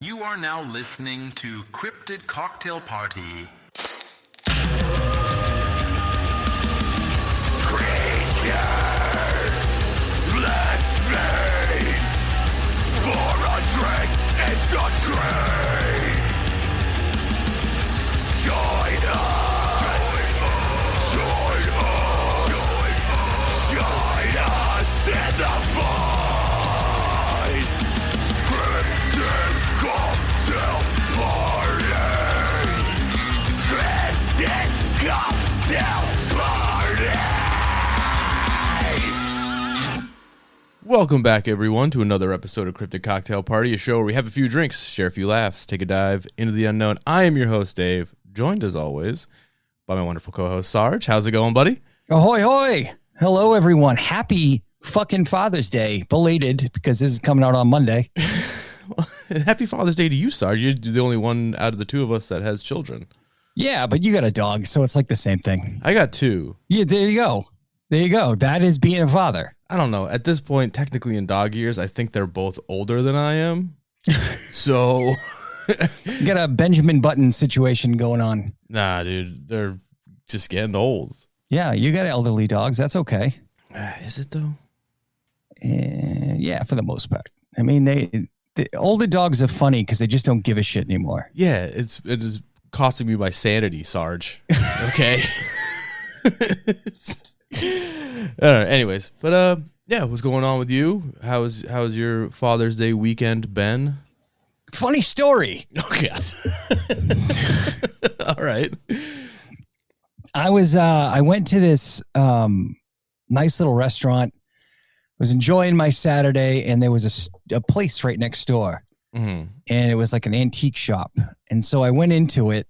You are now listening to Cryptid Cocktail Party. Creatures, let's meet for a drink. It's a treat. Join us in the fight. Cryptid Cocktail Party. Cryptid Cocktail Party. Welcome back, everyone, to another episode of Cryptid Cocktail Party, a show where we have a few drinks, share a few laughs, take a dive into the unknown. I am your host, Dave, joined as always by my wonderful co-host, Sarge. How's it going, buddy? Ahoy, hoy. Hello, everyone. Happy fucking Father's Day. Belated, because this is coming out on Monday. Happy Father's Day to you, Sarge. You're the only one out of the two of us that has children. Yeah, but you got a dog, so it's like the same thing. I got two. Yeah, there you go. There you go. That is being a father. I don't know. At this point, technically in dog years, I think they're both older than I am. So... You got a Benjamin Button situation going on. Nah, dude. They're just getting old. Yeah, you got elderly dogs. That's okay. Is it, though? Yeah, for the most part. I mean, the older dogs are funny because they just don't give a shit anymore. Yeah, it is costing me my sanity, Sarge. Okay. All right, anyways, but yeah, what's going on with you? How's your Father's Day weekend been? Funny story. Oh God. All right. I went to this nice little restaurant. Was enjoying my Saturday, and there was a place right next door, and it was like an antique shop. And so I went into it,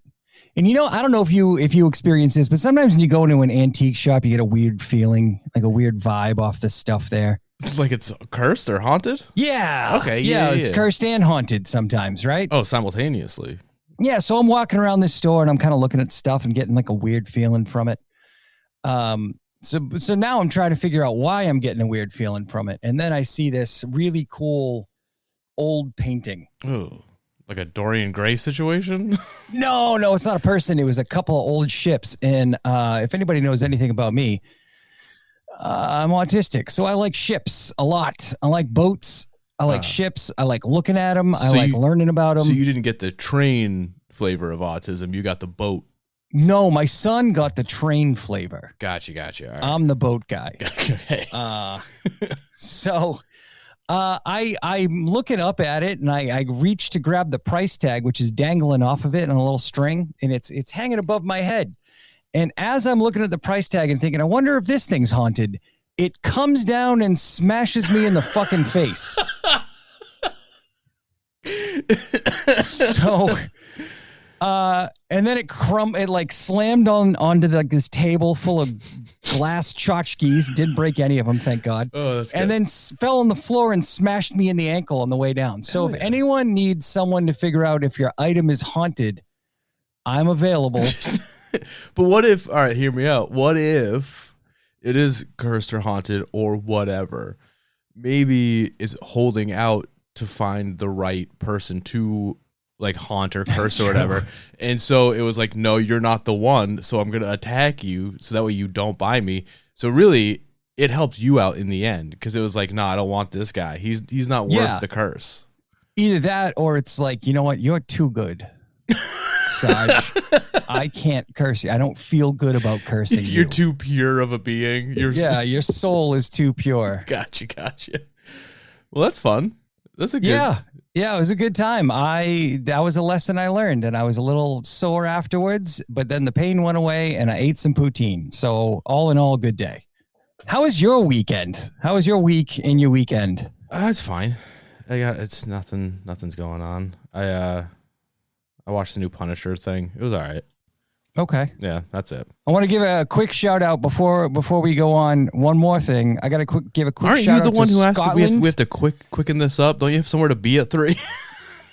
and I don't know if you experience this, but sometimes when you go into an antique shop, you get a weird feeling, like a weird vibe off the stuff there. Like it's cursed or haunted? Yeah. Okay. Yeah, it's cursed and haunted sometimes, right? Oh, simultaneously. Yeah. So I'm walking around this store, and I'm kind of looking at stuff and getting like a weird feeling from it. So now I'm trying to figure out why I'm getting a weird feeling from it. And then I see this really cool old painting. Oh, like a Dorian Gray situation? No, it's not a person. It was a couple of old ships. And if anybody knows anything about me, I'm autistic. So I like ships a lot. I like boats. I like ships. I like looking at them. I like learning about them. So you didn't get the train flavor of autism. You got the boat. No, my son got the train flavor. Gotcha. All right. I'm the boat guy. Okay. So I'm looking up at it, and I reach to grab the price tag, which is dangling off of it on a little string, and it's hanging above my head. And as I'm looking at the price tag and thinking, I wonder if this thing's haunted, it comes down and smashes me in the fucking face. So... and then it like slammed onto like this table full of glass tchotchkes. Didn't break any of them, thank God. Oh, that's good. And then fell on the floor and smashed me in the ankle on the way down. So if anyone needs someone to figure out if your item is haunted, I'm available. But what if, all right, hear me out. What if it is cursed or haunted or whatever? Maybe it's holding out to find the right person to like haunt or curse or whatever. And so it was like, no, you're not the one. So I'm going to attack you so that way you don't buy me. So really it helped you out in the end because it was like, no, I don't want this guy. He's not worth the curse. Either that or it's like, you know what? You're too good. Sarge, I can't curse you. I don't feel good about cursing you. You're too pure of a being. Your soul is too pure. Gotcha. Well, that's fun. That's a good... Yeah, it was a good time. That was a lesson I learned, and I was a little sore afterwards, but then the pain went away, and I ate some poutine. So all in all, good day. How was your weekend? How was your week and your weekend? It's fine. It's nothing's going on. I watched the new Punisher thing. It was all right. Okay. Yeah, that's it. I want to give a quick shout out before we go on. One more thing. I got to give a quick shout out to Scotland. Aren't you the one who has to? We have to quicken this up. Don't you have somewhere to be at 3?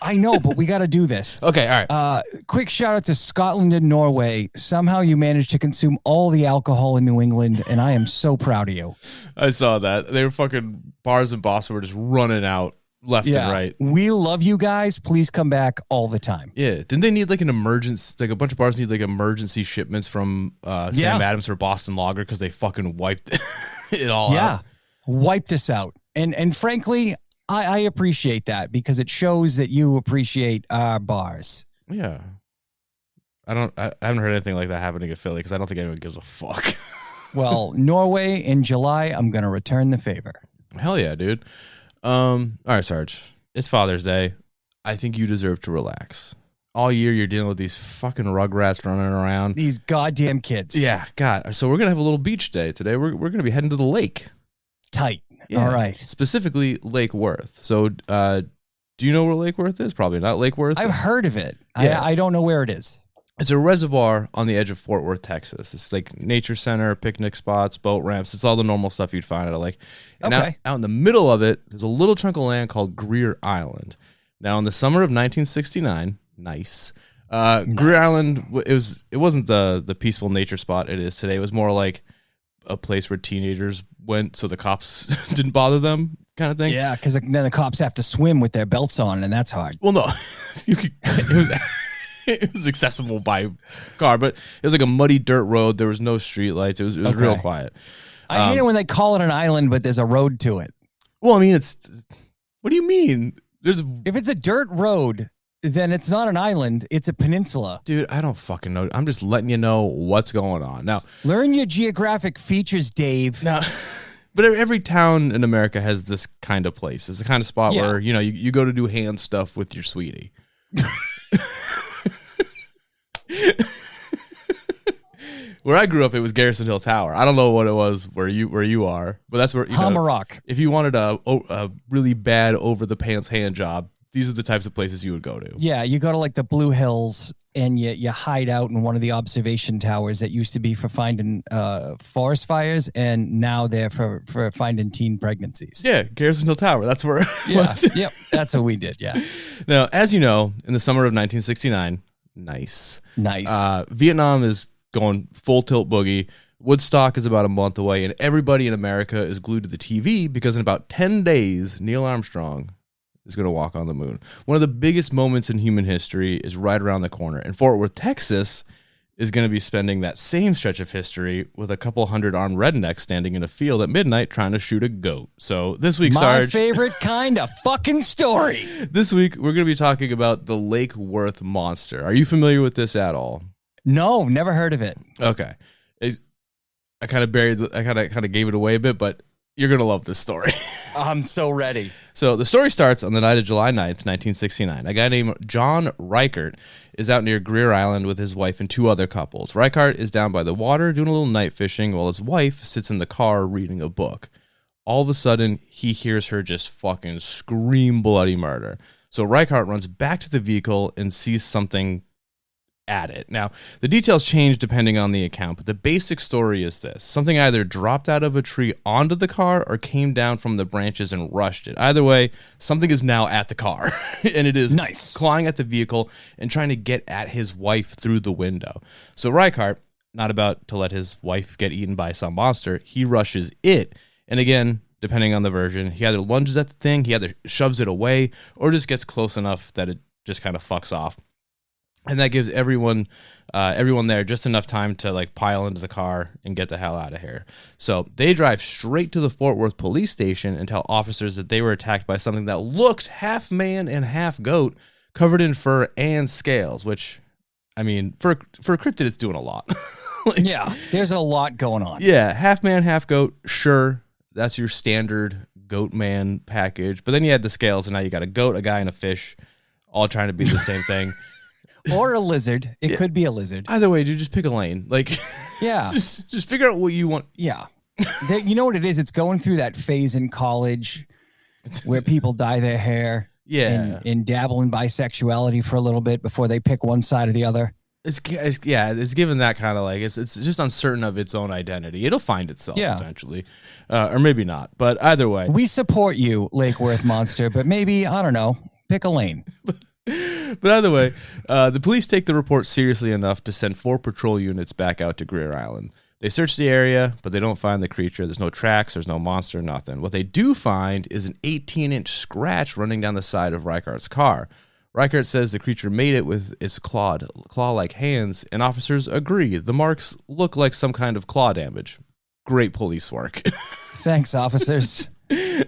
I know, but we got to do this. Okay, all right. Quick shout out to Scotland and Norway. Somehow you managed to consume all the alcohol in New England, and I am so proud of you. I saw that. They were fucking bars in Boston were just running out left and right. We love you guys. Please come back all the time. Yeah. Didn't they need like an emergency, like a bunch of bars need like emergency shipments from Sam Adams for Boston Lager because they fucking wiped it all out? Yeah. Wiped us out. And frankly, I appreciate that because it shows that you appreciate our bars. Yeah. I haven't heard anything like that happening in Philly because I don't think anyone gives a fuck. Well, Norway in July, I'm going to return the favor. Hell yeah, dude. All right, Sarge. It's Father's Day. I think you deserve to relax. All year you're dealing with these fucking rugrats running around. These goddamn kids. Yeah, God. So we're going to have a little beach day today. We're going to be heading to the lake. Tight. Yeah, all right. Specifically Lake Worth. So do you know where Lake Worth is? Probably not Lake Worth. I've heard of it. Yeah. I don't know where it is. It's a reservoir on the edge of Fort Worth, Texas. It's like nature center, picnic spots, boat ramps. It's all the normal stuff you'd find at a lake. And out in the middle of it, there's a little chunk of land called Greer Island. Now, in the summer of 1969, nice. Greer Island, it wasn't the peaceful nature spot it is today. It was more like a place where teenagers went so the cops didn't bother them, kind of thing. Yeah, because then the cops have to swim with their belts on, and that's hard. Well, no, it was accessible by car, but it was like a muddy dirt road. There was no street lights. It was real quiet. I hate it when they call it an island, but there's a road to it. Well, I mean, what do you mean? If it's a dirt road, then it's not an island. It's a peninsula. Dude, I don't fucking know. I'm just letting you know what's going on. Now, learn your geographic features, Dave. Now, but every town in America has this kind of place. It's the kind of spot where, you go to do hand stuff with your sweetie. Where I grew up, it was Garrison Hill Tower. I don't know what it was where you are, but that's where Hallmarks. If you wanted a really bad over the pants hand job, these are the types of places you would go to. Yeah, you go to like the Blue Hills and you hide out in one of the observation towers that used to be for finding forest fires, and now they're for finding teen pregnancies. Yeah, Garrison Hill Tower. That's where. Yep, that's what we did. Yeah. Now, as you know, in the summer of 1969, nice. Vietnam is going full tilt boogie. Woodstock is about a month away, and everybody in America is glued to the TV because in about 10 days, Neil Armstrong is going to walk on the moon. One of the biggest moments in human history is right around the corner. And Fort Worth, Texas is going to be spending that same stretch of history with a couple hundred armed rednecks standing in a field at midnight trying to shoot a goat. So this week, Sarge, my favorite kind of fucking story. This week, we're going to be talking about the Lake Worth monster. Are you familiar with this at all? No, never heard of it. Okay. I kind of gave it away a bit, but you're going to love this story. I'm so ready. So the story starts on the night of July 9th, 1969. A guy named John Reichert is out near Greer Island with his wife and two other couples. Reichert is down by the water doing a little night fishing while his wife sits in the car reading a book. All of a sudden, he hears her just fucking scream bloody murder. So Reichert runs back to the vehicle and sees something at it. Now, the details change depending on the account, but the basic story is this. Something either dropped out of a tree onto the car or came down from the branches and rushed it. Either way, something is now at the car, and it is clawing at the vehicle and trying to get at his wife through the window. So Reichert, not about to let his wife get eaten by some monster, he rushes it, and again, depending on the version, he either lunges at the thing, he either shoves it away, or just gets close enough that it just kind of fucks off. And that gives everyone there just enough time to like pile into the car and get the hell out of here. So they drive straight to the Fort Worth police station and tell officers that they were attacked by something that looked half man and half goat, covered in fur and scales. Which, I mean, for a cryptid, it's doing a lot. Yeah, there's a lot going on. Yeah, half man, half goat. Sure, that's your standard goat man package. But then you had the scales, and now you got a goat, a guy, and a fish, all trying to be the same thing. Or a lizard. It could be a lizard. Either way, dude, just pick a lane. Like, yeah. just figure out what you want. Yeah. You know what it is? It's going through that phase in college where people dye their hair. Yeah. And dabble in bisexuality for a little bit before they pick one side or the other. It's given that kind of like, it's just uncertain of its own identity. It'll find itself eventually. Or maybe not. But either way. We support you, Lake Worth Monster, but maybe, I don't know, pick a lane. But either way, the police take the report seriously enough to send 4 patrol units back out to Greer Island. They search the area, but they don't find the creature. There's no tracks. There's no monster, nothing. What they do find is an 18-inch scratch running down the side of Reichardt's car. Reichard says the creature made it with its claw-like hands, and officers agree. The marks look like some kind of claw damage. Great police work. Thanks, officers.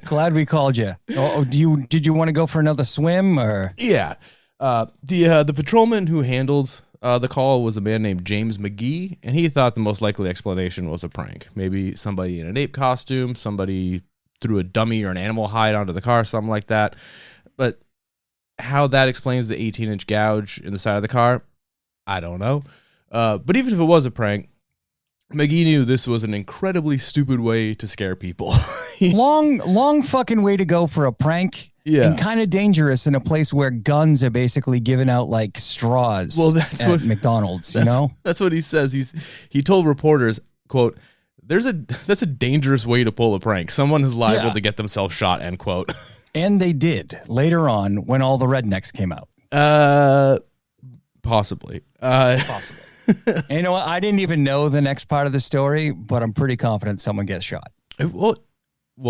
Glad we called you. Oh, did you want to go for another swim or? Yeah. The patrolman who handled the call was a man named James McGee, and he thought the most likely explanation was a prank. Maybe somebody in an ape costume, somebody threw a dummy or an animal hide onto the car, something like that. But how that explains the 18-inch gouge in the side of the car, I don't know. But even if it was a prank, McGee knew this was an incredibly stupid way to scare people. long fucking way to go for a prank. Yeah. And kind of dangerous in a place where guns are basically given out like straws. Well, that's at what McDonald's, you know? That's what he says. He told reporters, quote, that's a dangerous way to pull a prank. Someone is liable to get themselves shot, end quote. And they did later on when all the rednecks came out. Possibly. Possibly. And you know what? I didn't even know the next part of the story, but I'm pretty confident someone gets shot. Well,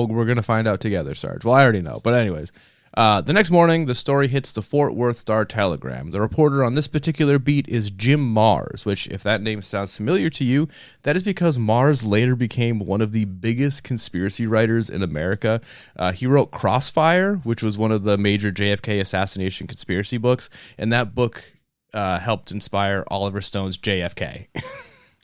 we're going to find out together, Sarge. Well, I already know. But anyways, the next morning, the story hits the Fort Worth Star-Telegram. The reporter on this particular beat is Jim Mars, which, if that name sounds familiar to you, that is because Mars later became one of the biggest conspiracy writers in America. He wrote Crossfire, which was one of the major JFK assassination conspiracy books, and that book helped inspire Oliver Stone's JFK.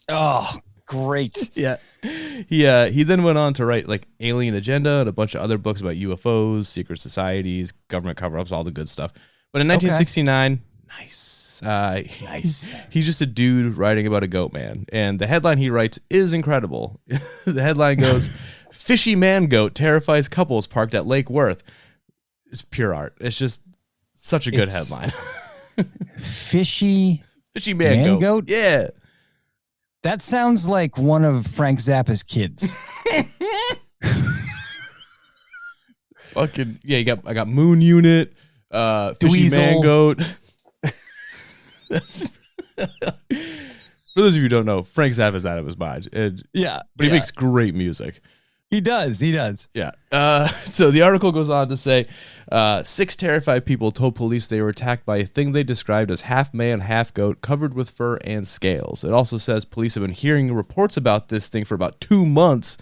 Oh, great. Yeah. He then went on to write like Alien Agenda and a bunch of other books about UFOs, secret societies, government cover-ups, all the good stuff. But in 1969, nice. He's just a dude writing about a goat man. And the headline he writes is incredible. The headline goes, "Fishy man goat terrifies couples parked at Lake Worth." It's pure art. It's just such a good headline. Fishy man goat. Yeah. That sounds like one of Frank Zappa's kids. Fucking yeah, I got Moon Unit, Fishy Man Goat. For those of you who don't know, Frank Zappa's out of his mind. But he makes great music. He does. Yeah. So the article goes on to say, 6 terrified people told police they were attacked by a thing they described as half man, half goat, covered with fur and scales. It also says police have been hearing reports about this thing for about 2 months,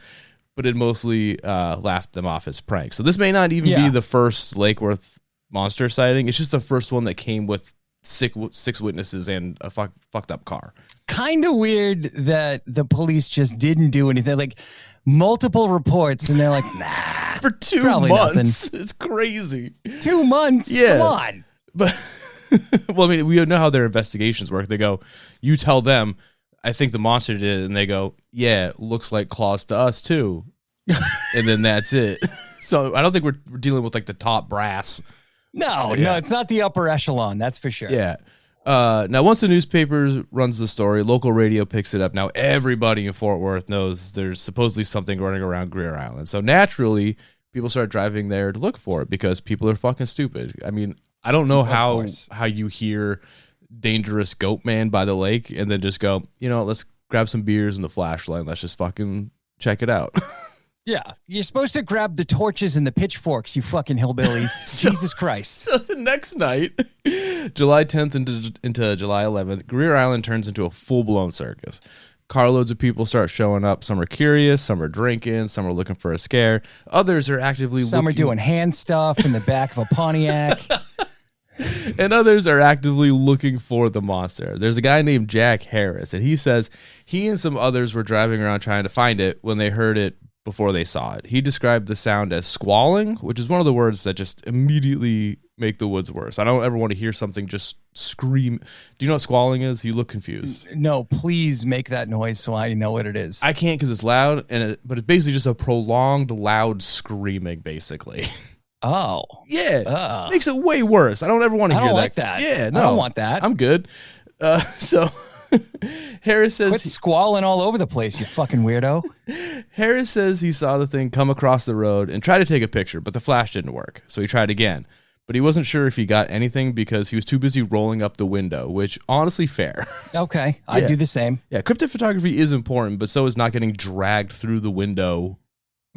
but it mostly laughed them off as pranks. So this may not even be the first Lake Worth monster sighting. It's just the first one that came with six witnesses and a fucked up car. Kind of weird that the police just didn't do anything. Like, multiple reports, and they're like, nah. For 2 months. Nothing. It's crazy. 2 months? Yeah. Come on. But, well, I mean, we know how their investigations work. They go, you tell them, I think the monster did it, and they go, yeah, looks like claws to us, too. And then that's it. So I don't think we're dealing with, like, the top brass. No, it's not the upper echelon, that's for sure. Yeah. Now, once the newspaper runs the story, local radio picks it up. Now, everybody in Fort Worth knows there's supposedly something running around Greer Island. So naturally, people start driving there to look for it because people are fucking stupid. I mean, I don't know how you hear dangerous goat man by the lake and then just go, let's grab some beers and the flashlight and let's just fucking check it out. Yeah, you're supposed to grab the torches and the pitchforks, you fucking hillbillies. Jesus Christ. So the next night, July 10th into July 11th, Greer Island turns into a full-blown circus. Carloads of people start showing up. Some are curious, some are drinking, some are looking for a scare. Others are actively Some are doing hand stuff in the back of a Pontiac. And others are actively looking for the monster. There's a guy named Jack Harris, and he says he and some others were driving around trying to find it when they heard it before they saw it. He described the sound as squalling, which is one of the words that just immediately make the woods worse. I don't ever want to hear something just scream. Do you know what squalling is? You look confused. No, please make that noise so I know what it is. I can't because it's loud, but it's basically just a prolonged, loud screaming, basically. Oh. Yeah. Makes it way worse. I don't ever want to hear that. I don't like that. Yeah, no. I don't want that. I'm good. So... Harris says... Quit squalling all over the place, you fucking weirdo. Harris says he saw the thing come across the road and tried to take a picture, but the flash didn't work. So he tried again. but he wasn't sure if he got anything because he was too busy rolling up the window, which honestly fair. Okay, I'd do the same. Yeah, cryptid photography is important, but so is not getting dragged through the window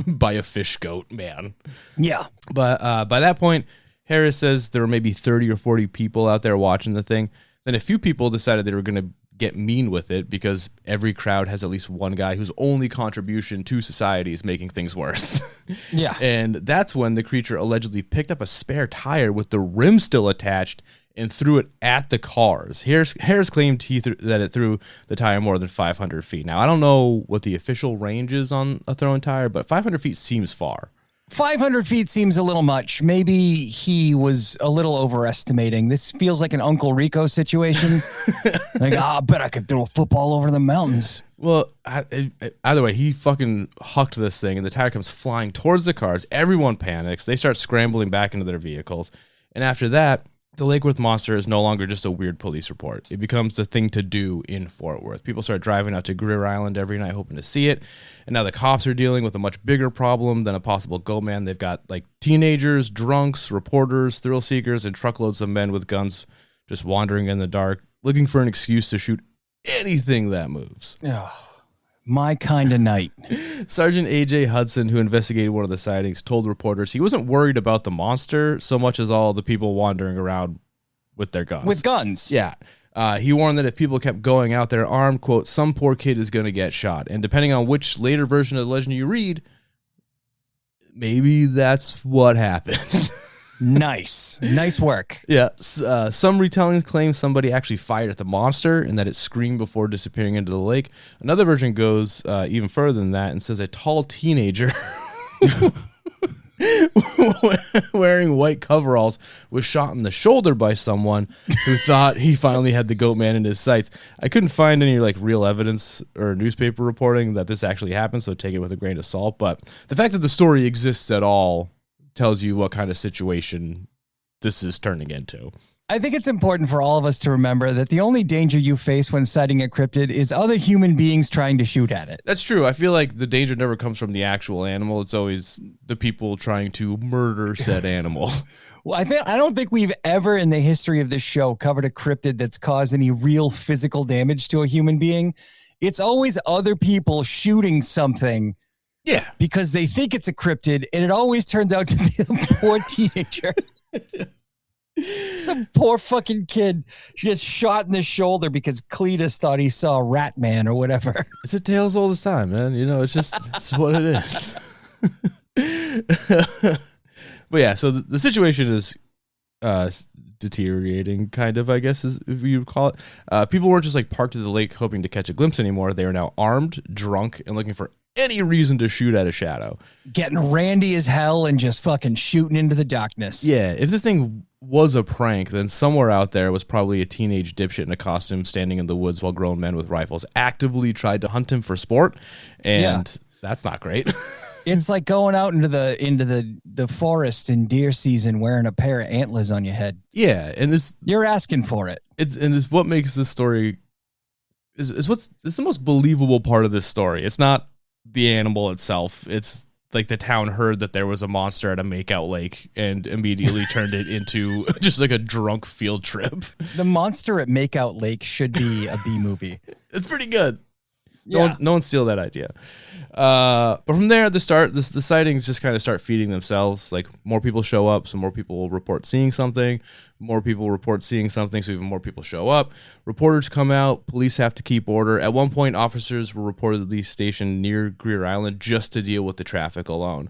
by a fish goat, man. Yeah. But by that point, Harris says there were maybe 30 or 40 people out there watching the thing. Then a few people decided they were going to get mean with it because every crowd has at least one guy whose only contribution to society is making things worse. Yeah. And that's when the creature allegedly picked up a spare tire with the rim still attached and threw it at the cars. Harris claimed that it threw the tire more than 500 feet. Now, I don't know what the official range is on a thrown tire, but 500 feet seems far. 500 feet seems a little much. Maybe he was a little overestimating. This feels like an Uncle Rico situation. Like, I bet I could throw a football over the mountains. Well, either way, he fucking hucked this thing, and the tire comes flying towards the cars. Everyone panics. They start scrambling back into their vehicles. And after that, the Lake Worth monster is no longer just a weird police report. It becomes the thing to do in Fort Worth. People start driving out to Greer Island every night hoping to see it. And now the cops are dealing with a much bigger problem than a possible goat man. They've got like teenagers, drunks, reporters, thrill seekers, and truckloads of men with guns just wandering in the dark, looking for an excuse to shoot anything that moves. Oh, my kind of night. Sergeant A.J. Hudson, who investigated one of the sightings, told reporters he wasn't worried about the monster so much as all the people wandering around with their guns. With guns. Yeah. He warned that if people kept going out there armed, quote, some poor kid is going to get shot. And depending on which later version of the legend you read, maybe that's what happened. Nice work. Yeah. Some retellings claim somebody actually fired at the monster and that it screamed before disappearing into the lake. Another version goes even further than that and says a tall teenager wearing white coveralls was shot in the shoulder by someone who thought he finally had the goat man in his sights. I couldn't find any like real evidence or newspaper reporting that this actually happened, so take it with a grain of salt. But the fact that the story exists at all tells you what kind of situation this is turning into. I think it's important for all of us to remember that the only danger you face when sighting a cryptid is other human beings trying to shoot at it. That's true. I feel like the danger never comes from the actual animal. It's always the people trying to murder said animal. Well, I don't think we've ever in the history of this show covered a cryptid that's caused any real physical damage to a human being. It's always other people shooting something. Yeah. Because they think it's a cryptid, and it always turns out to be a poor teenager. Some poor fucking kid gets shot in the shoulder because Cletus thought he saw a rat man or whatever. It's a tale as old as time, man. You know, it's what it is. But yeah, so the situation is deteriorating, kind of, I guess, is if you would call it. People weren't just like parked at the lake hoping to catch a glimpse anymore. They are now armed, drunk, and looking for any reason to shoot at a shadow. Getting randy as hell and just fucking shooting into the darkness. Yeah, if this thing was a prank, then somewhere out there was probably a teenage dipshit in a costume standing in the woods while grown men with rifles actively tried to hunt him for sport, and that's not great. It's like going out into the forest in deer season wearing a pair of antlers on your head. Yeah, and you're asking for it. It's what makes this story it's the most believable part of this story. It's not the animal itself. It's like the town heard that there was a monster at a makeout lake and immediately turned it into just like a drunk field trip. The monster at Makeout Lake should be a B movie. It's pretty good. Yeah. No one steal that idea. But from there, the sightings just kind of start feeding themselves. Like more people show up, so more people will report seeing something. More people report seeing something, so even more people show up. Reporters come out. Police have to keep order. At one point, officers were reportedly stationed near Greer Island just to deal with the traffic alone.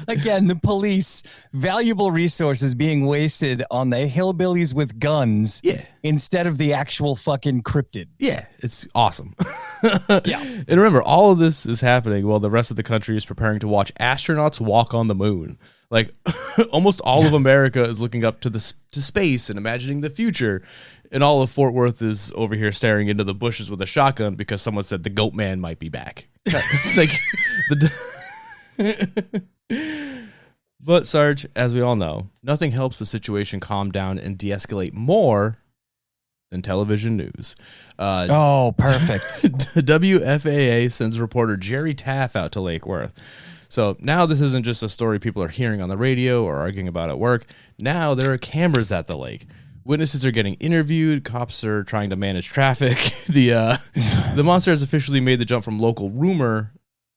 Again, the police, valuable resources being wasted on the hillbillies with guns instead of the actual fucking cryptid. Yeah, it's awesome. Yeah. And remember, all of this is happening while the rest of the country is preparing to watch astronauts walk on the moon. Like, almost all of America is looking up to space and imagining the future. And all of Fort Worth is over here staring into the bushes with a shotgun because someone said the goat man might be back. It's like But Sarge, as we all know, nothing helps the situation calm down and de-escalate more than television news. Perfect. WFAA sends reporter Jerry Taff out to Lake Worth. So now this isn't just a story people are hearing on the radio or arguing about at work. Now there are cameras at the lake. Witnesses are getting interviewed. Cops are trying to manage traffic. The monster has officially made the jump from local rumor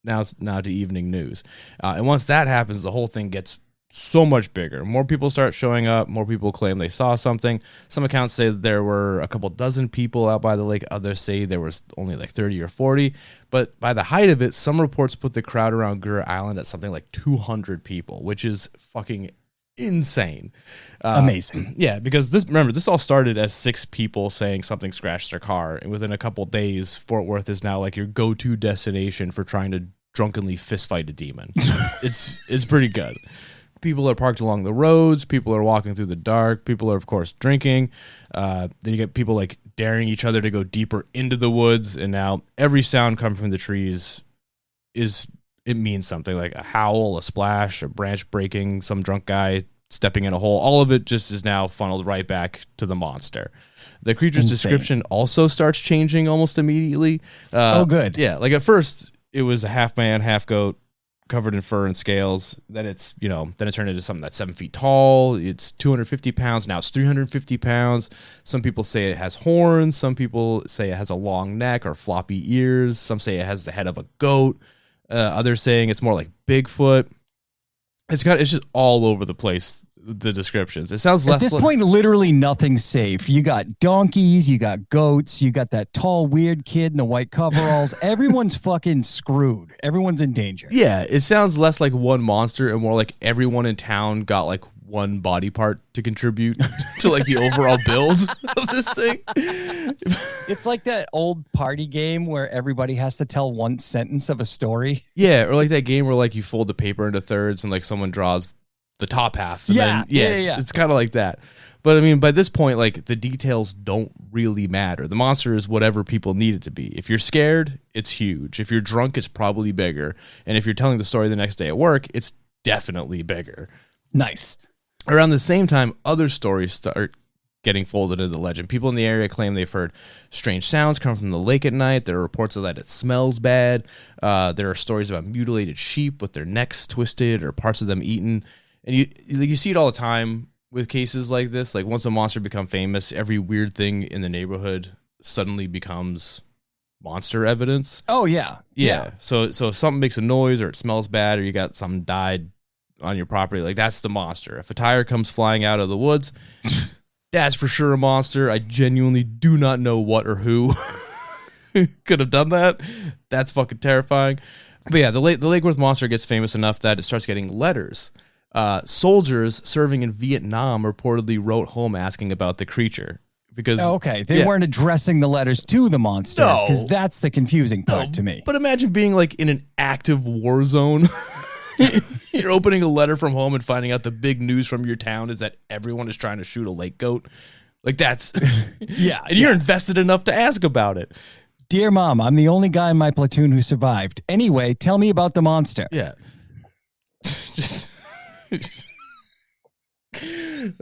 now to evening news. And once that happens, the whole thing gets so much bigger. More people start showing up. More people claim they saw something. Some accounts say that there were a couple dozen people out by the lake. Others say there was only like 30 or 40. But by the height of it, some reports put the crowd around Greer Island at something like 200 people, which is fucking insane. Amazing. Yeah, because this all started as 6 people saying something scratched their car, and within a couple days, Fort Worth is now like your go-to destination for trying to drunkenly fistfight a demon. It's pretty good. People are parked along the roads. People are walking through the dark. People are, of course, drinking. Then you get people like daring each other to go deeper into the woods. And now every sound coming from the trees it means something, like a howl, a splash, a branch breaking, some drunk guy stepping in a hole. All of it just is now funneled right back to the monster. The creature's description also starts changing almost immediately. Oh, good. Yeah, like at first it was a half man, half goat, covered in fur and scales. Then it turned into something that's 7 feet tall. It's 250 pounds. Now it's 350 pounds. Some people say it has horns. Some people say it has a long neck or floppy ears. Some say it has the head of a goat. Others saying it's more like Bigfoot. It's just all over the place, the descriptions. It sounds less. At this point, literally nothing's safe. You got donkeys, you got goats, you got that tall, weird kid in the white coveralls. Everyone's fucking screwed. Everyone's in danger. Yeah, it sounds less like one monster and more like everyone in town got like one body part to contribute to like the overall build of this thing. It's like that old party game where everybody has to tell one sentence of a story. Yeah, or like that game where like you fold the paper into thirds and like someone draws the top half. And Yeah. It's kind of like that. But I mean, by this point, like the details don't really matter. The monster is whatever people need it to be. If you're scared, it's huge. If you're drunk, it's probably bigger. And if you're telling the story the next day at work, it's definitely bigger. Nice. Around the same time, other stories start getting folded into legend. People in the area claim they've heard strange sounds come from the lake at night. There are reports of that it smells bad. There are stories about mutilated sheep with their necks twisted or parts of them eaten. And you see it all the time with cases like this. Like once a monster becomes famous, every weird thing in the neighborhood suddenly becomes monster evidence. Oh, yeah. Yeah. So if something makes a noise or it smells bad or you got something died on your property, like that's the monster. If a tire comes flying out of the woods, that's for sure a monster. I genuinely do not know what or who could have done that. That's fucking terrifying. But yeah, the Lake Worth monster gets famous enough that it starts getting letters. Soldiers serving in Vietnam reportedly wrote home asking about the creature. Because they weren't addressing the letters to the monster, because that's the confusing part to me. But imagine being like in an active war zone. You're opening a letter from home and finding out the big news from your town is that everyone is trying to shoot a lake goat. Like that's yeah. And you're invested enough to ask about it. Dear Mom, I'm the only guy in my platoon who survived. Anyway, tell me about the monster. Yeah.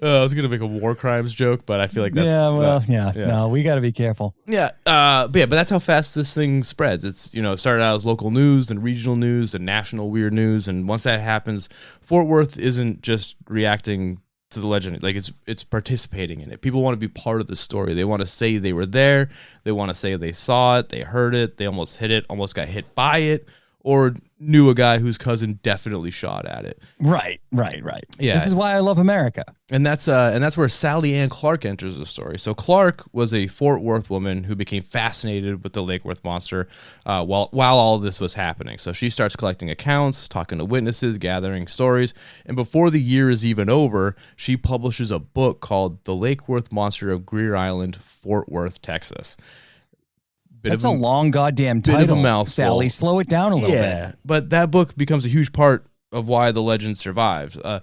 I was gonna make a war crimes joke, but I feel like that's no, we got to be careful. But that's how fast this thing spreads. It's it started out as local news, then regional news, and national weird news, and once that happens, Fort Worth isn't just reacting to the legend, like it's participating in it. People want to be part of the story. They want to say they were there. They want to say they saw it, they heard it, they almost hit it, almost got hit by it, or knew a guy whose cousin definitely shot at it. Right. Yeah. This is why I love America. And that's where Sally Ann Clark enters the story. So Clark was a Fort Worth woman who became fascinated with the Lake Worth monster while all of this was happening. So she starts collecting accounts, talking to witnesses, gathering stories, and before the year is even over, she publishes a book called The Lake Worth Monster of Greer Island, Fort Worth, Texas. That's a long goddamn title. Bit of a mouthful. Sally, slow it down a little bit. Yeah, but that book becomes a huge part of why the legend survived. A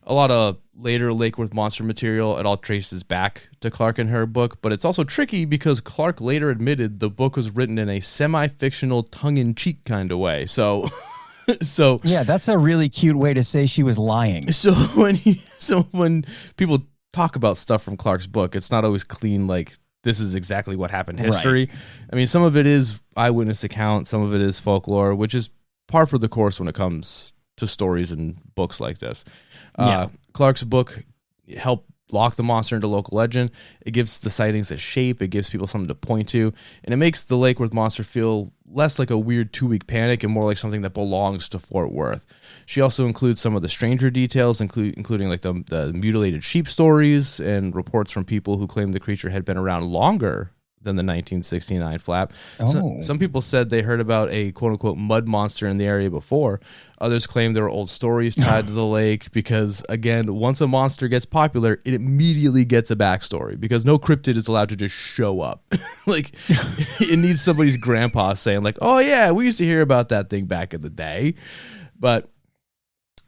lot of later Lake Worth monster material, it all traces back to Clark and her book, but it's also tricky because Clark later admitted the book was written in a semi-fictional, tongue-in-cheek kind of way. So yeah, that's a really cute way to say she was lying. So when people talk about stuff from Clark's book, it's not always clean, like, this is exactly what happened in history. Right. I mean, some of it is eyewitness account, some of it is folklore, which is par for the course when it comes to stories and books like this. Yeah. Clark's book helped lock the monster into local legend. It gives the sightings a shape. It gives people something to point to. And it makes the Lake Worth monster feel less like a weird 2-week panic and more like something that belongs to Fort Worth. She also includes some of the stranger details, including like the mutilated sheep stories and reports from people who claim the creature had been around longer than the 1969 flap. Some people said they heard about a quote-unquote mud monster in the area before. Others claim there were old stories tied to the lake because, again, once a monster gets popular, it immediately gets a backstory because no cryptid is allowed to just show up. Like, it needs somebody's grandpa saying, like, oh, yeah, we used to hear about that thing back in the day. But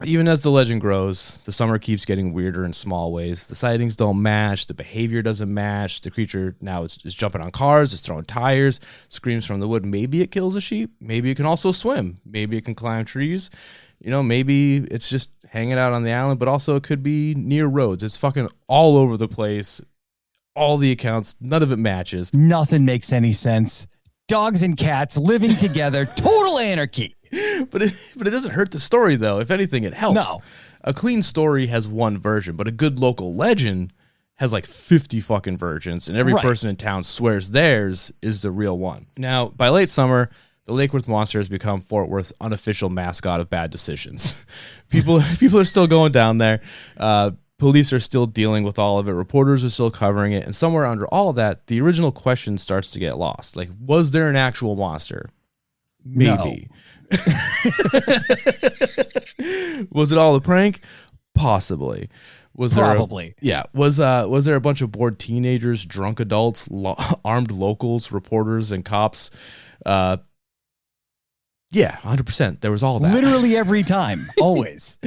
even as the legend grows, the summer keeps getting weirder in small ways. The sightings don't match. The behavior doesn't match. The creature now is jumping on cars. It's throwing tires, screams from the wood. Maybe it kills a sheep. Maybe it can also swim. Maybe it can climb trees. You know, maybe it's just hanging out on the island, but also it could be near roads. It's fucking all over the place. All the accounts, none of it matches. Nothing makes any sense. Dogs and cats living together, total anarchy. But it doesn't hurt the story, though. If anything, it helps. No. A clean story has one version, but a good local legend has like 50 fucking versions, and every person in town swears theirs is the real one. Now, by late summer, the Lake Worth monster has become Fort Worth's unofficial mascot of bad decisions. People are still going down there. Police are still dealing with all of it. Reporters are still covering it. And somewhere under all of that, the original question starts to get lost. Like, was there an actual monster? Maybe. No. Was it all a prank? Possibly. Probably. Was there a bunch of bored teenagers, drunk adults, armed locals, reporters, and cops? Yeah, 100%. There was all that. Literally every time. Always.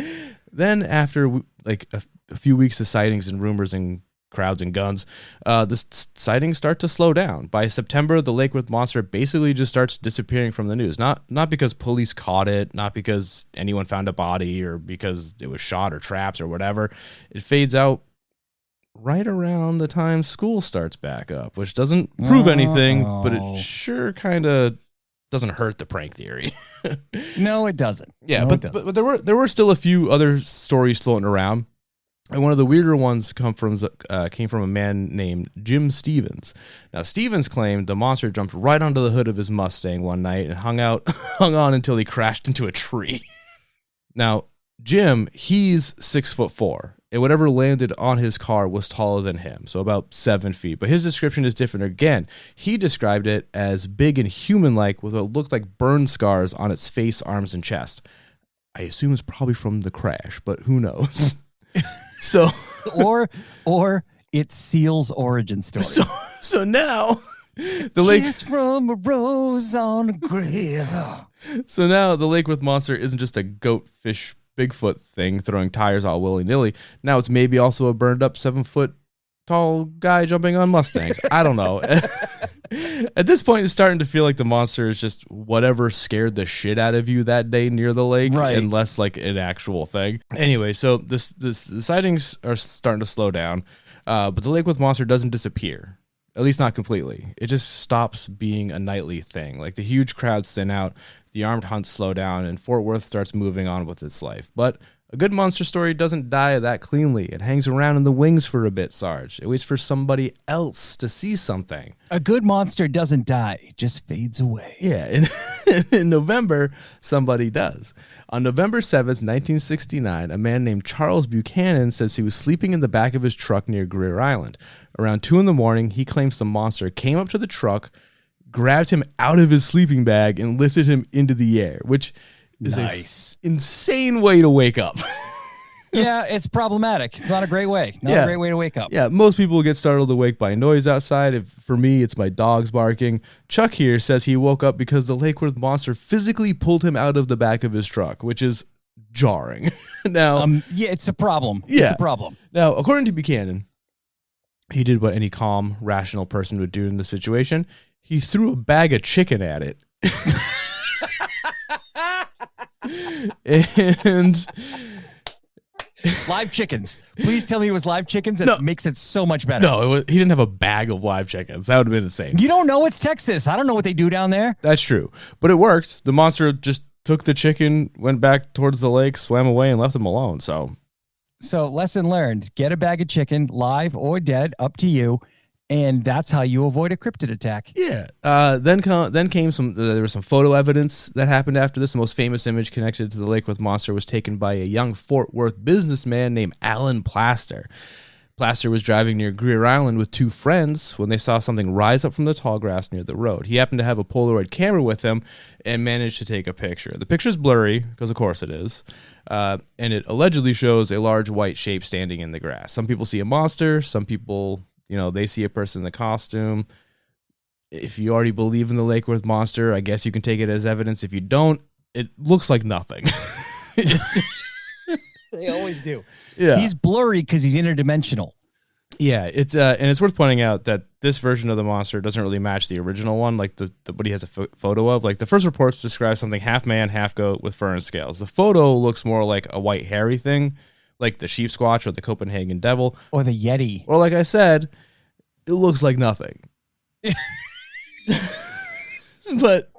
Then after like a few weeks of sightings and rumors and crowds and guns, the sightings start to slow down. By September, the Lake Worth monster basically just starts disappearing from the news. Not because police caught it, not because anyone found a body or because it was shot or trapped or whatever. It fades out right around the time school starts back up, which doesn't prove anything, but it sure kind of doesn't hurt the prank theory. No, it doesn't. Yeah, but there were still a few other stories floating around. And one of the weirder ones came from a man named Jim Stevens. Now, Stevens claimed the monster jumped right onto the hood of his Mustang one night and hung on until he crashed into a tree. Now, Jim, he's 6'4", and whatever landed on his car was taller than him, so about 7 feet. But his description is different again. He described it as big and human-like with what looked like burn scars on its face, arms, and chest. I assume it's probably from the crash, but who knows? So, or it's Seal's origin story. So now the lake Kiss from a rose on a grave. So now the Lake Worth monster isn't just a goat, fish, Bigfoot thing throwing tires all willy-nilly. Now it's maybe also a burned up 7-foot tall guy jumping on Mustangs. I don't know. At this point, it's starting to feel like the monster is just whatever scared the shit out of you that day near the lake, and less like an actual thing. Anyway, so the sightings are starting to slow down, but the Lake Worth monster doesn't disappear, at least not completely. It just stops being a nightly thing. Like the huge crowds thin out, the armed hunts slow down, and Fort Worth starts moving on with its life. But a good monster story doesn't die that cleanly. It hangs around in the wings for a bit, Sarge. It waits for somebody else to see something. A good monster doesn't die, it just fades away. Yeah, in November, somebody does. On November 7th, 1969, a man named Charles Buchanan says he was sleeping in the back of his truck near Greer Island. Around 2 a.m, he claims the monster came up to the truck, grabbed him out of his sleeping bag, and lifted him into the air, which is an insane way to wake up. Yeah, it's problematic. It's not a great way. Not a great way to wake up. Yeah, most people get startled awake by noise outside. For me, it's my dogs barking. Chuck here says he woke up because the Lake Worth monster physically pulled him out of the back of his truck, which is jarring. Now, yeah, it's a problem. Yeah. It's a problem. Now, according to Buchanan, he did what any calm, rational person would do in the situation. He threw a bag of chicken at it. And live chickens. Please tell me it was live chickens. It makes it so much better. No, he didn't have a bag of live chickens. That would have been insane. You don't know it's Texas. I don't know what they do down there. That's true. But it worked. The monster just took the chicken, went back towards the lake, swam away, and left him alone. So lesson learned: get a bag of chicken, live or dead, up to you, and that's how you avoid a cryptid attack. yeah. Then came some. There was some photo evidence that happened after this. The most famous image connected to the Lake Worth monster was taken by a young Fort Worth businessman named Alan Plaster. Plaster was driving near Greer Island with 2 friends when they saw something rise up from the tall grass near the road. He happened to have a Polaroid camera with him and managed to take a picture. The picture's blurry, because of course it is, and it allegedly shows a large white shape standing in the grass. Some people see a monster, some people, they see a person in the costume. If you already believe in the Lake Worth monster, I guess you can take it as evidence. If you don't, it looks like nothing. They always do. Yeah. He's blurry because he's interdimensional. Yeah, it's and it's worth pointing out that this version of the monster doesn't really match the original one, like the what he has a photo of. Like the first reports describe something half man, half goat with fur and scales. The photo looks more like a white hairy thing, like the sheep squatch or the Copenhagen devil. Or the Yeti. Or like I said, it looks like nothing. But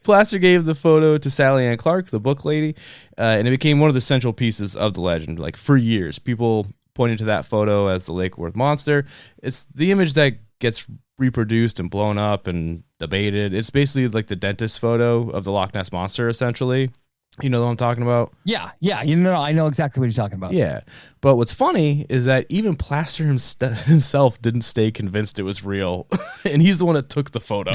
Plaster gave the photo to Sally Ann Clark, the book lady, and it became one of the central pieces of the legend. Like for years, people pointed to that photo as the Lake Worth monster. It's the image that gets reproduced and blown up and debated. It's basically like the dentist photo of the Loch Ness monster, essentially. You know what I'm talking about? Yeah. I know exactly what you're talking about. Yeah. But what's funny is that even Plaster himself didn't stay convinced it was real, and he's the one that took the photo.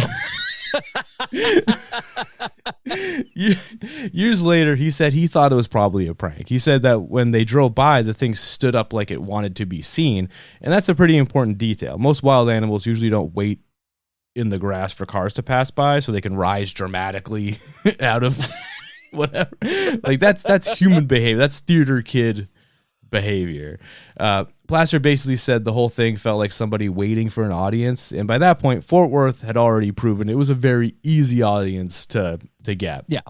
Years later, he said he thought it was probably a prank. He said that when they drove by, the thing stood up like it wanted to be seen, and that's a pretty important detail. Most wild animals usually don't wait in the grass for cars to pass by so they can rise dramatically out of whatever. Like that's human behavior. That's theater kid behavior. Plaster basically said the whole thing felt like somebody waiting for an audience, and by that point, Fort Worth had already proven it was a very easy audience to get. Yeah.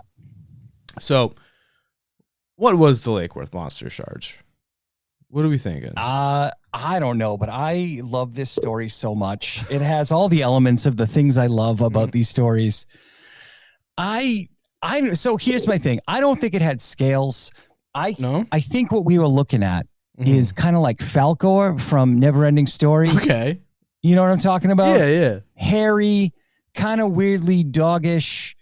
So, what was the Lake Worth monster, Sarge? What are we thinking? I don't know, but I love this story so much. It has all the elements of the things I love about these stories. So here's my thing. I don't think it had scales. I think what we were looking at is kind of like Falcor from Neverending Story. Okay. You know what I'm talking about? Yeah. Hairy, kind of weirdly doggish,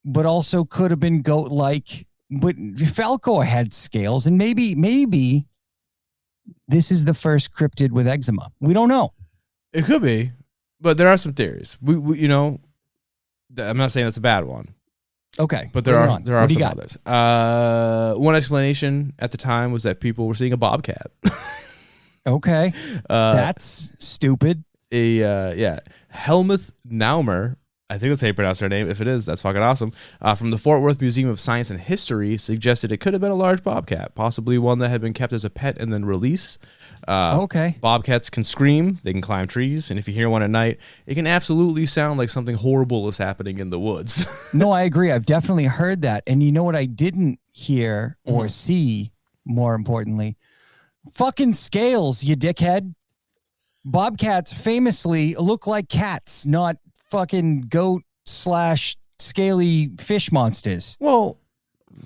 but also could have been goat-like. But Falcor had scales, and maybe this is the first cryptid with eczema. We don't know. It could be, but there are some theories. We I'm not saying it's a bad one. Okay, but there are some others. One explanation at the time was that people were seeing a bobcat. Okay, that's stupid. Helmuth Naumer, I think that's how you pronounce her name. If it is, that's fucking awesome. From the Fort Worth Museum of Science and History, suggested it could have been a large bobcat, possibly one that had been kept as a pet and then released. Okay. Bobcats can scream, they can climb trees, and if you hear one at night, it can absolutely sound like something horrible is happening in the woods. No, I agree. I've definitely heard that. And you know what I didn't hear or see, more importantly? Fucking scales, you dickhead. Bobcats famously look like cats, not fucking goat/scaly fish monsters. Well,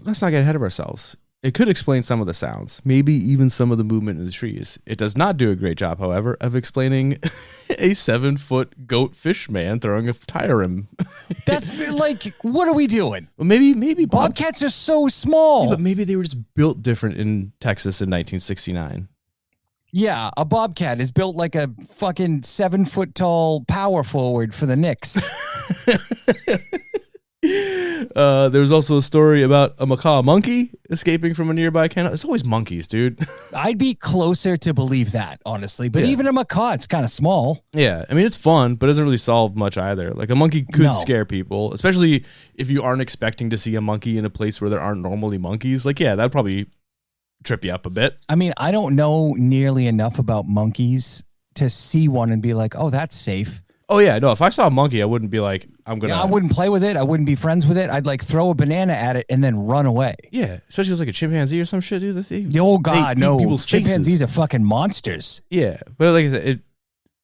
let's not get ahead of ourselves. It could explain some of the sounds, maybe even some of the movement in the trees. It does not do a great job, however, of explaining a 7-foot goat fish man throwing a tire rim. That's like, what are we doing? Well, maybe Bobcats are so small. Yeah, but maybe they were just built different in Texas in 1969. Yeah, a bobcat is built like a fucking 7-foot tall power forward for the Knicks. There was also a story about a macaw monkey escaping from a nearby canal. It's always monkeys, dude. I'd be closer to believe that, honestly. But even a macaw, it's kind of small. Yeah, I mean, it's fun, but it doesn't really solve much either. Like, a monkey could scare people, especially if you aren't expecting to see a monkey in a place where there aren't normally monkeys. Like, yeah, that'd probably trip you up a bit. I mean, I don't know nearly enough about monkeys to see one and be like, oh, that's safe. Oh, yeah, no, if I saw a monkey, I wouldn't be like, I'm going to... Yeah, I wouldn't play with it. I wouldn't be friends with it. I'd like throw a banana at it and then run away. Yeah, especially if it was like a chimpanzee or some shit, dude. Oh, God, no. Chimpanzees faces. are fucking monsters. Yeah, but like I said,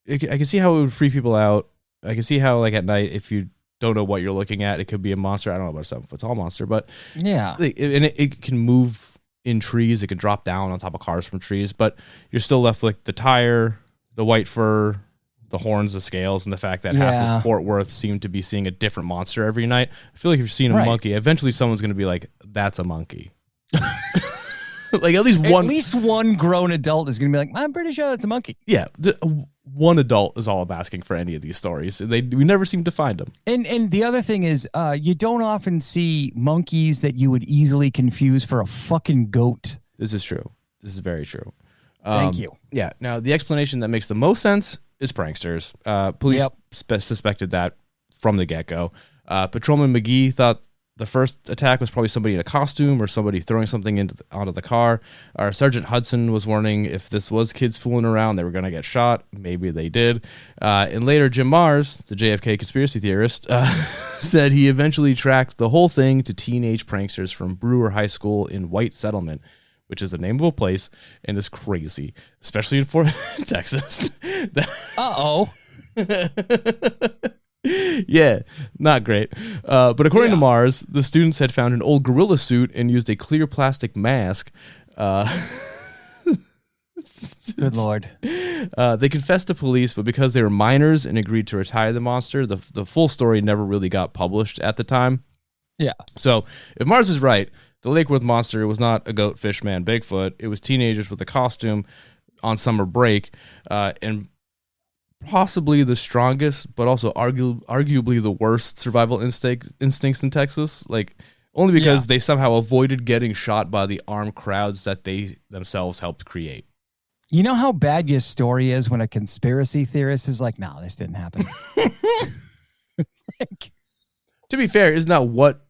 I can see how it would freak people out. I can see how, like, at night, if you don't know what you're looking at. It could be a monster. I don't know about a 7 foot tall monster, but Yeah. and it can move in trees. It can drop down on top of cars from trees, but you're still left with the tire, the white fur, the horns, the scales, and the fact that half of Fort Worth seemed to be seeing a different monster every night. I feel like if you're seeing a monkey, eventually someone's going to be like, that's a monkey. Like at least one grown adult is going to be like, I'm pretty sure that's a monkey. Yeah. One adult is all I'm asking for any of these stories. We never seem to find them. And the other thing is, you don't often see monkeys that you would easily confuse for a fucking goat. This is true. This is very true. Thank you. Yeah. Now, the explanation that makes the most sense is pranksters. Police suspected that from the get-go. Patrolman McGee thought the first attack was probably somebody in a costume or somebody throwing something onto the car. Our Sergeant Hudson was warning if this was kids fooling around, they were going to get shot. Maybe they did. And later, Jim Mars, the JFK conspiracy theorist, said he eventually tracked the whole thing to teenage pranksters from Brewer High School in White Settlement, which is the name of a place and is crazy, especially in Texas. Uh-oh. Yeah, not great. But according to Mars, the students had found an old gorilla suit and used a clear plastic mask. Good Lord. They confessed to police, but because they were minors and agreed to retire the monster, the full story never really got published at the time. Yeah. So if Mars is right, the Lake Worth monster was not a goat, fish, man, Bigfoot. It was teenagers with a costume on summer break, and possibly the strongest, but also arguably the worst survival instincts in Texas. Like, only because they somehow avoided getting shot by the armed crowds that they themselves helped create. You know how bad your story is when a conspiracy theorist is like, no, this didn't happen. To be fair, isn't that what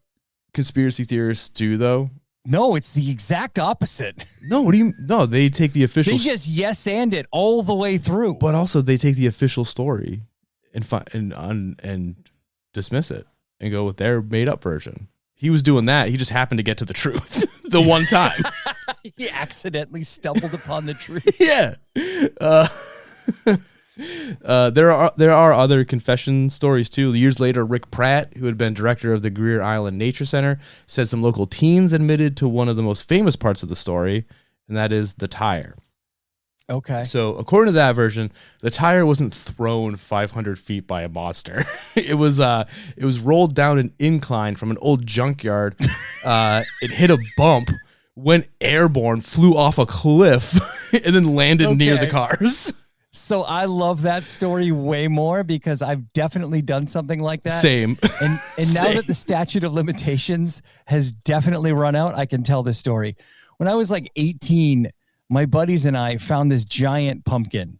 conspiracy theorists do, though? No, it's the exact opposite. No, what do you? No, they take the official. They just yes and it all the way through. But also, they take the official story and dismiss it and go with their made up version. He was doing that. He just happened to get to the truth the one time. He accidentally stumbled upon the truth. Yeah. There are other confession stories too. Years later, Rick Pratt, who had been director of the Greer Island Nature Center, said some local teens admitted to one of the most famous parts of the story, and that is the tire. Okay. So according to that version, the tire wasn't thrown 500 feet by a monster. It was rolled down an incline from an old junkyard. It hit a bump, went airborne, flew off a cliff, and then landed near the cars. So I love that story way more because I've definitely done something like that. Same. And now that the statute of limitations has definitely run out, I can tell this story. When I was like 18, my buddies and I found this giant pumpkin.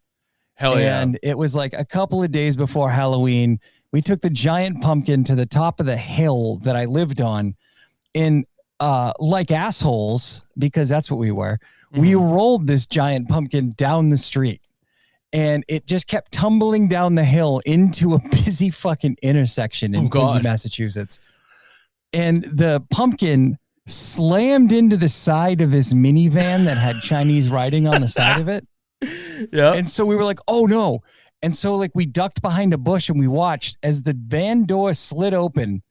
Hell yeah. And it was like a couple of days before Halloween. We took the giant pumpkin to the top of the hill that I lived on. And like assholes, because that's what we were, we rolled this giant pumpkin down the street. And it just kept tumbling down the hill into a busy fucking intersection in Quincy, Massachusetts. And the pumpkin slammed into the side of this minivan that had Chinese writing on the side of it. Yeah. And so we were like, oh no. And so like we ducked behind a bush and we watched as the van door slid open.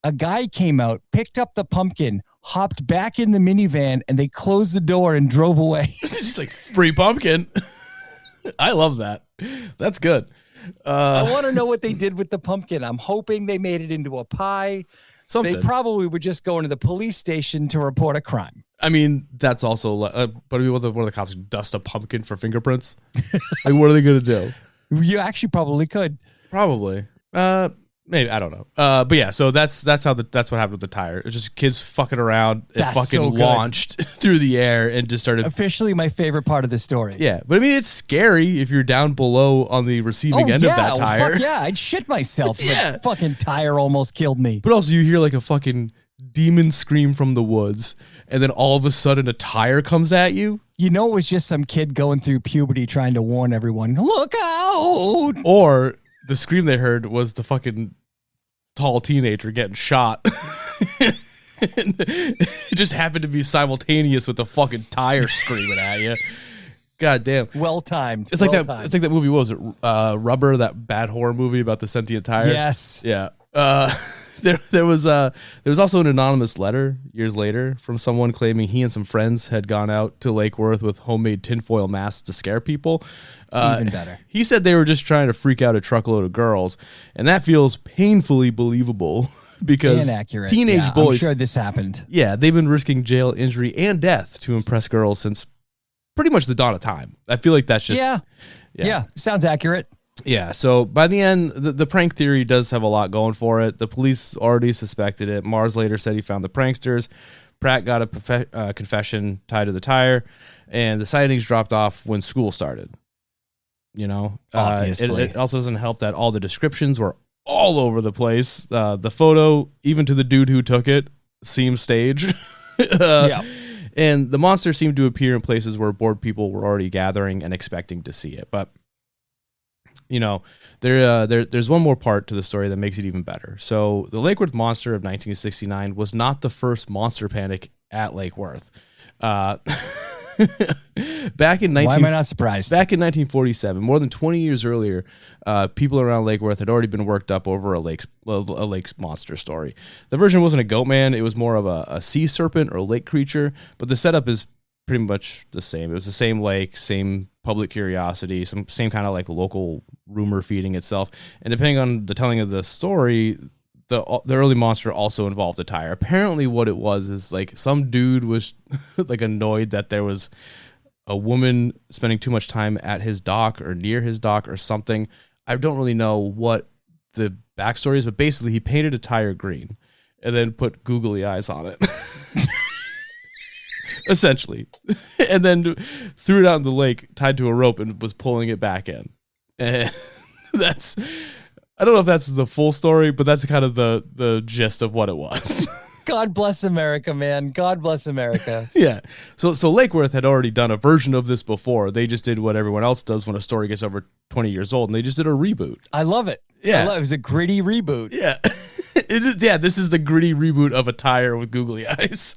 A guy came out, picked up the pumpkin, hopped back in the minivan, and they closed the door and drove away. Just like free pumpkin. I love that. That's good. I want to know what they did with the pumpkin. I'm hoping they made it into a pie. Something. They probably were just going to the police station to report a crime. I mean, that's also. But one of the cops dust a pumpkin for fingerprints. Like, what are they gonna do? You actually probably could. Probably. Maybe, I don't know. But yeah, so that's what happened with the tire. It's just kids fucking around. It fucking launched through the air and just started. Officially my favorite part of the story. Yeah, but I mean, it's scary if you're down below on the receiving end of that tire. Fuck yeah, I'd shit myself if the fucking tire almost killed me. But also, you hear like a fucking demon scream from the woods, and then all of a sudden a tire comes at you. You know, it was just some kid going through puberty trying to warn everyone, look out! Or the scream they heard was the fucking tall teenager getting shot. It just happened to be simultaneous with the fucking tire screaming at you. God damn. Well timed. It's like that movie, what was it? Rubber, that bad horror movie about the sentient tire. Yes. Yeah. There was also an anonymous letter years later from someone claiming he and some friends had gone out to Lake Worth with homemade tinfoil masks to scare people. Even better. He said they were just trying to freak out a truckload of girls, and that feels painfully believable because Inaccurate. teenage boys. I'm sure this happened. Yeah, they've been risking jail, injury, and death to impress girls since pretty much the dawn of time. I feel like that's just yeah. Sounds accurate. Yeah, so by the end, the prank theory does have a lot going for it. The police already suspected it. Mars later said he found the pranksters. Pratt got a confession tied to the tire, and the sightings dropped off when school started. You know, obviously. It also doesn't help that all the descriptions were all over the place. The photo, even to the dude who took it, seems staged. Yeah. And the monster seemed to appear in places where bored people were already gathering and expecting to see it. But you know, there's one more part to the story that makes it even better. So the Lake Worth monster of 1969 was not the first monster panic at Lake Worth. Why am I not surprised? Back in 1947, more than 20 years earlier, people around Lake Worth had already been worked up over a lake's monster story. The version wasn't a goat man; it was more of a sea serpent or lake creature. But the setup is pretty much the same. It was the same lake, same public curiosity, same kind of like local rumor feeding itself. And depending on the telling of the story, the early monster also involved a tire. Apparently what it was is like some dude was like annoyed that there was a woman spending too much time at his dock or near his dock or something. I don't really know what the backstory is, but basically he painted a tire green and then put googly eyes on it. Essentially, and then threw it out in the lake, tied to a rope, and was pulling it back in. And I don't know if that's the full story, but that's kind of the gist of what it was. God bless America, man. God bless America. Yeah. So Lake Worth had already done a version of this before. They just did what everyone else does when a story gets over 20 years old, and they just did a reboot. I love it. Yeah. It was a gritty reboot. Yeah. It is, yeah, this is the gritty reboot of a tire with googly eyes.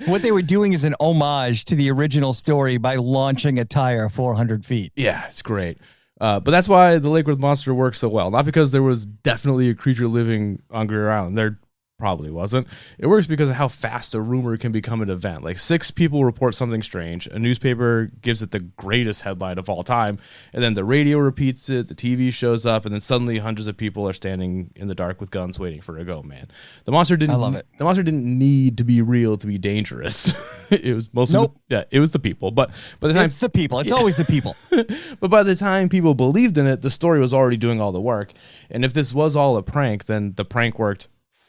What they were doing is an homage to the original story by launching a tire 400 feet. Yeah, it's great. But that's why the Lake Worth monster works so well. Not because there was definitely a creature living on Greer Island. There probably wasn't. It works because of how fast a rumor can become an event. Like 6 people report something strange. A newspaper gives it the greatest headline of all time. And then the radio repeats it. The TV shows up. And then suddenly hundreds of people are standing in the dark with guns waiting for a goat man. The monster didn't. I love it. The monster didn't need to be real to be dangerous. It was mostly it was the people. But by the time it's the people. It's always the people. But by the time people believed in it, the story was already doing all the work. And if this was all a prank, then the prank worked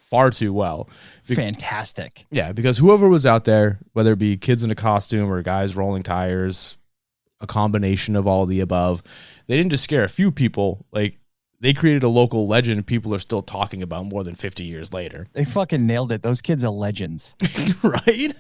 far too well. Fantastic. Yeah, because whoever was out there, whether it be kids in a costume or guys rolling tires, a combination of all the above, they didn't just scare a few people. Like, they created a local legend people are still talking about more than 50 years later. They fucking nailed it. Those kids are legends. Right?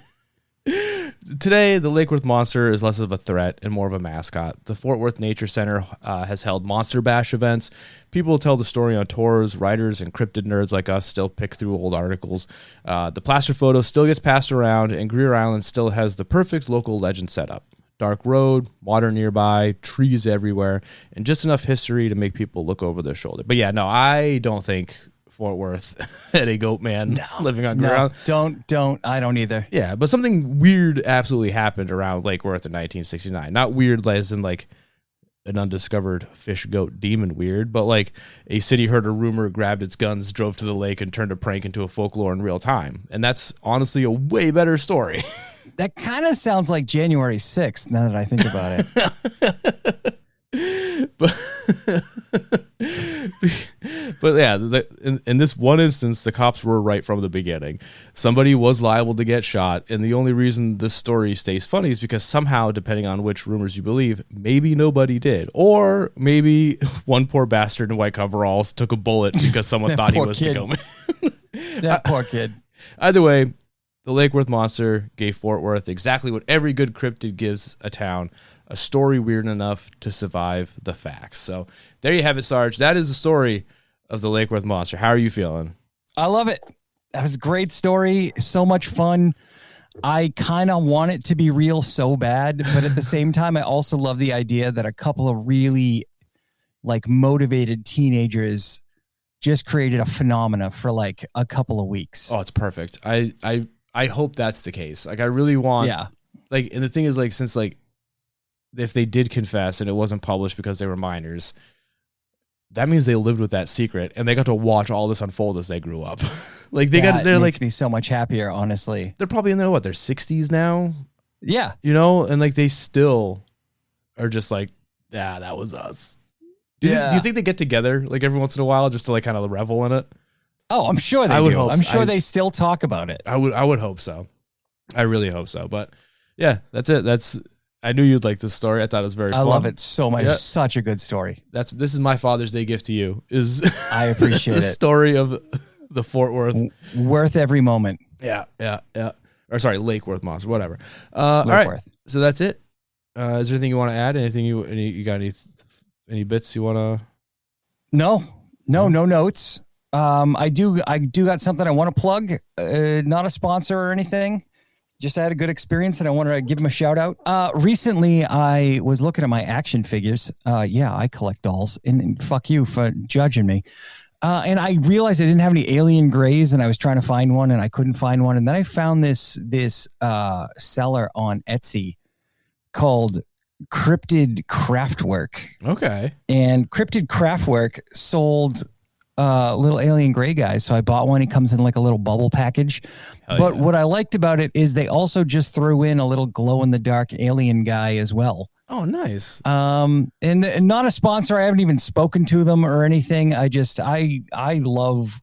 Today, the Lake Worth monster is less of a threat and more of a mascot. The Fort Worth Nature Center has held Monster Bash events. People tell the story on tours. Writers and cryptid nerds like us still pick through old articles. The plaster photo still gets passed around, and Greer Island still has the perfect local legend setup. Dark road, water nearby, trees everywhere, and just enough history to make people look over their shoulder. But yeah, no, I don't think Fort Worth had a goat man living on ground. Don't. I don't either. Yeah, but something weird absolutely happened around Lake Worth in 1969. Not weird as in like an undiscovered fish goat demon weird, but like a city heard a rumor, grabbed its guns, drove to the lake, and turned a prank into a folklore in real time. And that's honestly a way better story. That kind of sounds like January 6th now that I think about it. But yeah, in this one instance, the cops were right from the beginning. Somebody was liable to get shot, and the only reason this story stays funny is because somehow, depending on which rumors you believe, maybe nobody did. Or maybe one poor bastard in white coveralls took a bullet because someone thought he was the goat man. That poor kid. Either way, the Lake Worth monster gave Fort Worth exactly what every good cryptid gives a town: a story weird enough to survive the facts. So there you have it, Sarge. That is the story of the Lake Worth monster. How are you feeling? I love it. That was a great story. So much fun. I kind of want it to be real so bad, but at the same time, I also love the idea that a couple of really like motivated teenagers just created a phenomena for like a couple of weeks. Oh, it's perfect. I hope that's the case. Like I really want. Yeah. Like, and the thing is, like, since like if they did confess and it wasn't published because they were minors, that means they lived with that secret and they got to watch all this unfold as they grew up. Like they're makes like me so much happier, honestly. they're probably in their their 60s now. Yeah. You know, and like they still are just like, yeah, that was us. Do you think they get together like every once in a while just to like kind of revel in it? Oh, I'm sure they do. I'm sure they still talk about it. I would hope so. I really hope so. But yeah, that's it. I knew you'd like this story. I thought it was very fun. I love it so much. Yeah. Such a good story. This is my Father's Day gift to you. I appreciate the it. story of the Fort Worth. Worth every moment. Yeah. Or sorry, Lake Worth Moss, whatever. All right. So that's it. Is there anything you want to add? Anything you got any bits you want to? No notes. I do got something I want to plug. Not a sponsor or anything. Just had a good experience and I want to give him a shout out. Recently I was looking at my action figures. Yeah, I collect dolls and fuck you for judging me. And I realized I didn't have any alien grays and I was trying to find one and I couldn't find one. And then I found this seller on Etsy called Cryptid Craftwork. Okay. And Cryptid Craftwork sold little alien gray guys. So I bought one. He comes in like a little bubble package. But what I liked about it is they also just threw in a little glow in the dark alien guy as well. Oh, nice. And not a sponsor. I haven't even spoken to them or anything. I love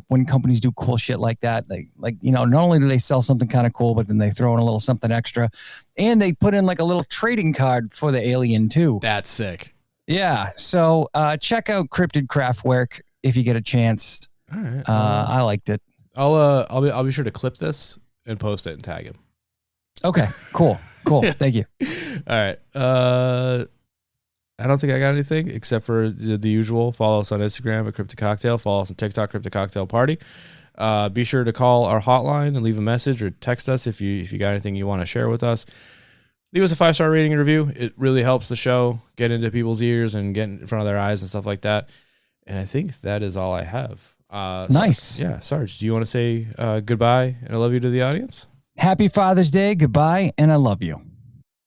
when companies do cool shit like that. Like, you know, not only do they sell something kind of cool, but then they throw in a little something extra and they put in like a little trading card for the alien too. That's sick. Yeah. So, check out Cryptid Craftwork if you get a chance. All right. I liked it. I'll be sure to clip this and post it and tag him. Okay, cool. Thank you. All right. I don't think I got anything except for the usual. Follow us on Instagram at Cryptid Cocktail. Follow us on TikTok, Cryptid Cocktail Party. Be sure to call our hotline and leave a message or text us if you got anything you want to share with us. Leave us a 5-star rating and review. It really helps the show get into people's ears and get in front of their eyes and stuff like that. And I think that is all I have. Nice. Yeah, Sarge, do you want to say goodbye and I love you to the audience? Happy Father's Day. Goodbye. And I love you.